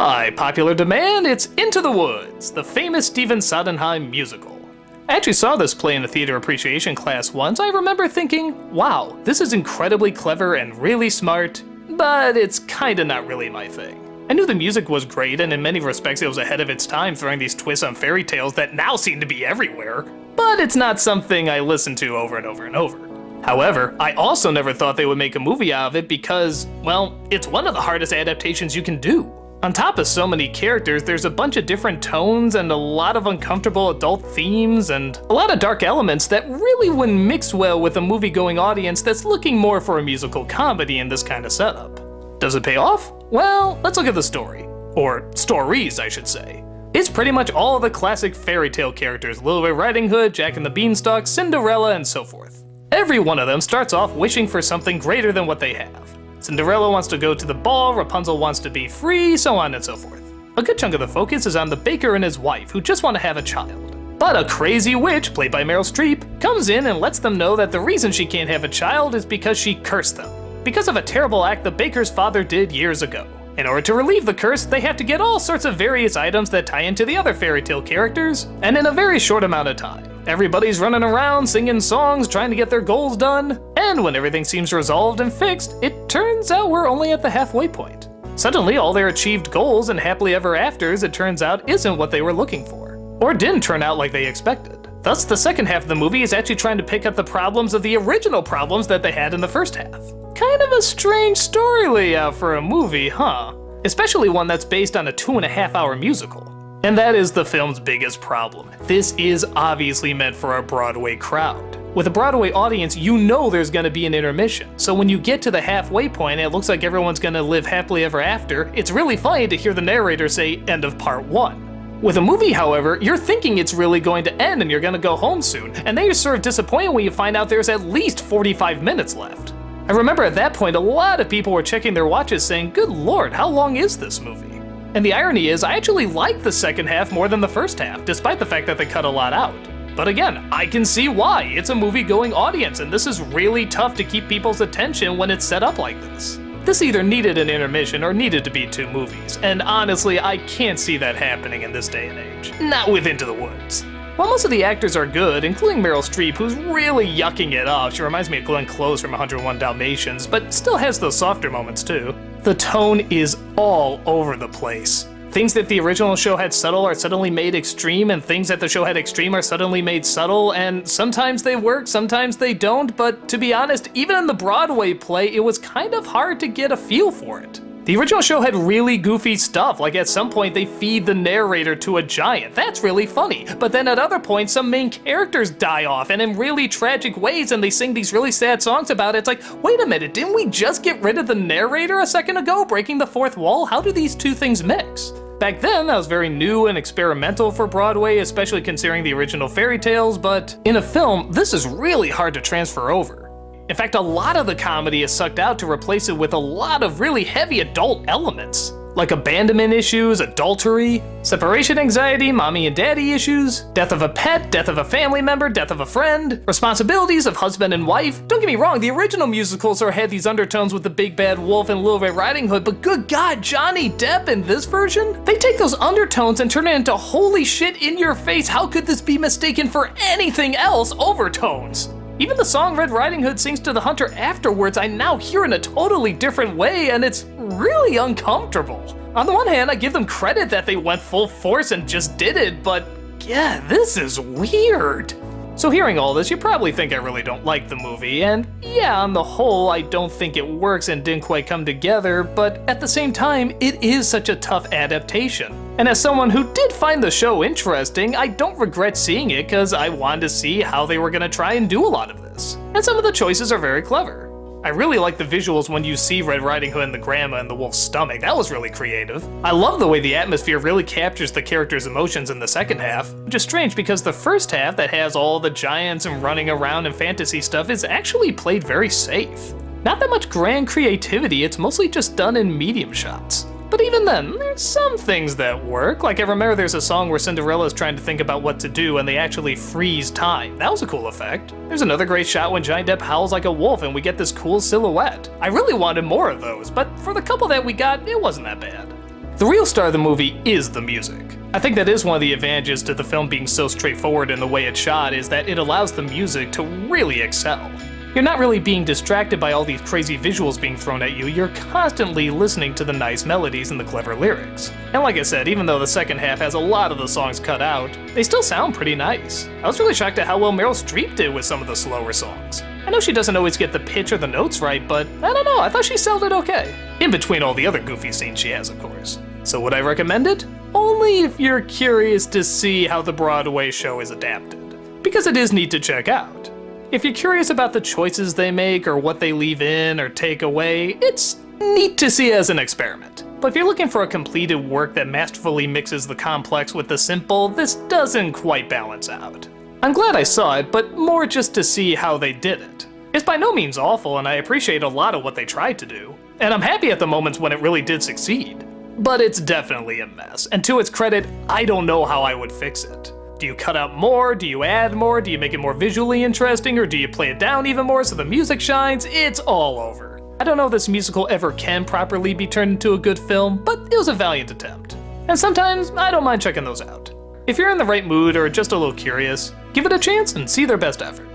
By popular demand, it's Into the Woods, the famous Stephen Sondheim musical. I actually saw this play in a theater appreciation class once. I remember thinking, wow, this is incredibly clever and really smart, but it's kinda not really my thing. I knew the music was great, and in many respects it was ahead of its time, throwing these twists on fairy tales that now seem to be everywhere, but it's not something I listen to over and over and over. However, I also never thought they would make a movie out of it because, well, it's one of the hardest adaptations you can do. On top of so many characters, there's a bunch of different tones and a lot of uncomfortable adult themes and a lot of dark elements that really wouldn't mix well with a movie-going audience that's looking more for a musical comedy in this kind of setup. Does it pay off? Well, let's look at the story. Or stories, I should say. It's pretty much all of the classic fairy tale characters: Little Red Riding Hood, Jack and the Beanstalk, Cinderella, and so forth. Every one of them starts off wishing for something greater than what they have. Cinderella wants to go to the ball, Rapunzel wants to be free, so on and so forth. A good chunk of the focus is on the baker and his wife, who just want to have a child. But a crazy witch, played by Meryl Streep, comes in and lets them know that the reason she can't have a child is because she cursed them, because of a terrible act the baker's father did years ago. In order to relieve the curse, they have to get all sorts of various items that tie into the other fairy tale characters, and in a very short amount of time. Everybody's running around singing songs, trying to get their goals done, and when everything seems resolved and fixed, it turns out we're only at the halfway point. Suddenly, all their achieved goals and happily ever afters, it turns out, isn't what they were looking for, or didn't turn out like they expected. Thus, the second half of the movie is actually trying to pick up the problems of the original problems that they had in the first half. Kind of a strange story layout for a movie, huh? Especially one that's based on a 2.5-hour musical. And that is the film's biggest problem. This is obviously meant for a Broadway crowd. With a Broadway audience, you know there's gonna be an intermission. So when you get to the halfway point and it looks like everyone's gonna live happily ever after, it's really funny to hear the narrator say, "End of part 1." With a movie, however, you're thinking it's really going to end and you're gonna go home soon, and then you're sort of disappointed when you find out there's at least 45 minutes left. I remember at that point a lot of people were checking their watches saying, good lord, how long is this movie? And the irony is, I actually like the second half more than the first half, despite the fact that they cut a lot out. But again, I can see why. It's a movie-going audience, and this is really tough to keep people's attention when it's set up like this. This either needed an intermission or needed to be 2 movies, and honestly, I can't see that happening in this day and age. Not with Into the Woods. While most of the actors are good, including Meryl Streep, who's really yucking it up, she reminds me of Glenn Close from 101 Dalmatians, but still has those softer moments too. The tone is all over the place. Things that the original show had subtle are suddenly made extreme, and things that the show had extreme are suddenly made subtle, and sometimes they work, sometimes they don't, but to be honest, even in the Broadway play, it was kind of hard to get a feel for it. The original show had really goofy stuff, like at some point they feed the narrator to a giant. That's really funny. But then at other points, some main characters die off, and in really tragic ways, and they sing these really sad songs about it. It's like, wait a minute, didn't we just get rid of the narrator a second ago, breaking the fourth wall? How do these two things mix? Back then, that was very new and experimental for Broadway, especially considering the original fairy tales, but in a film, this is really hard to transfer over. In fact, a lot of the comedy is sucked out to replace it with a lot of really heavy adult elements, like abandonment issues, adultery, separation anxiety, mommy and daddy issues, death of a pet, death of a family member, death of a friend, responsibilities of husband and wife. Don't get me wrong, the original musicals had these undertones with the Big Bad Wolf and Little Red Riding Hood, but good God, Johnny Depp in this version? They take those undertones and turn it into holy shit in your face, how could this be mistaken for anything else overtones? Even the song Red Riding Hood sings to the hunter afterwards, I now hear in a totally different way, and it's really uncomfortable. On the one hand, I give them credit that they went full force and just did it, but yeah, this is weird. So hearing all this, you probably think I really don't like the movie, and yeah, on the whole, I don't think it works and didn't quite come together, but at the same time, it is such a tough adaptation. And as someone who did find the show interesting, I don't regret seeing it because I wanted to see how they were gonna try and do a lot of this. And some of the choices are very clever. I really like the visuals when you see Red Riding Hood and the grandma in the wolf's stomach. That was really creative. I love the way the atmosphere really captures the characters' emotions in the second half, which is strange because the first half that has all the giants and running around and fantasy stuff is actually played very safe. Not that much grand creativity, it's mostly just done in medium shots. But even then, there's some things that work. Like I remember there's a song where Cinderella's trying to think about what to do and they actually freeze time. That was a cool effect. There's another great shot when Johnny Depp howls like a wolf and we get this cool silhouette. I really wanted more of those, but for the couple that we got, it wasn't that bad. The real star of the movie is the music. I think that is one of the advantages to the film being so straightforward in the way it's shot, is that it allows the music to really excel. You're not really being distracted by all these crazy visuals being thrown at you, you're constantly listening to the nice melodies and the clever lyrics. And like I said, even though the second half has a lot of the songs cut out, they still sound pretty nice. I was really shocked at how well Meryl Streep did with some of the slower songs. I know she doesn't always get the pitch or the notes right, but I don't know, I thought she sounded okay. In between all the other goofy scenes she has, of course. So would I recommend it? Only if you're curious to see how the Broadway show is adapted, because it is neat to check out. If you're curious about the choices they make or what they leave in or take away, it's neat to see as an experiment. But if you're looking for a completed work that masterfully mixes the complex with the simple, this doesn't quite balance out. I'm glad I saw it, but more just to see how they did it. It's by no means awful, and I appreciate a lot of what they tried to do, and I'm happy at the moments when it really did succeed. But it's definitely a mess, and to its credit, I don't know how I would fix it. Do you cut out more? Do you add more? Do you make it more visually interesting? Or do you play it down even more so the music shines? It's all over. I don't know if this musical ever can properly be turned into a good film, but it was a valiant attempt. And sometimes I don't mind checking those out. If you're in the right mood or just a little curious, give it a chance and see their best effort.